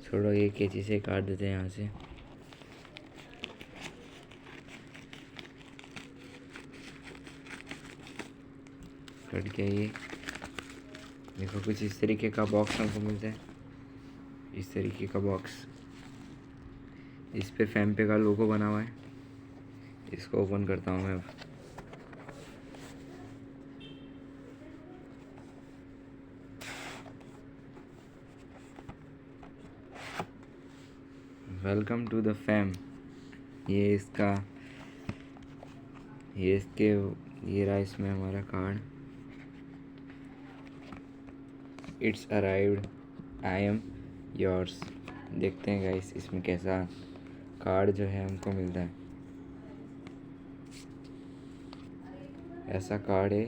थोड़ा ये कैंची से काट देते हैं यहाँ से। कट गया ये। देखो कुछ इस तरीके का बॉक्स हमको मिलता है, इस तरीके का बॉक्स। इस पे फैम्पे का लोगो बना हुआ है। इसको ओपन करता हूँ मैं अब। Welcome to the fam. ये इसका ये रहा इसमें हमारा card. It's arrived, I am yours. देखते हैं गाइस इसमें कैसा कार्ड जो है हमको मिलता है। ऐसा कार्ड है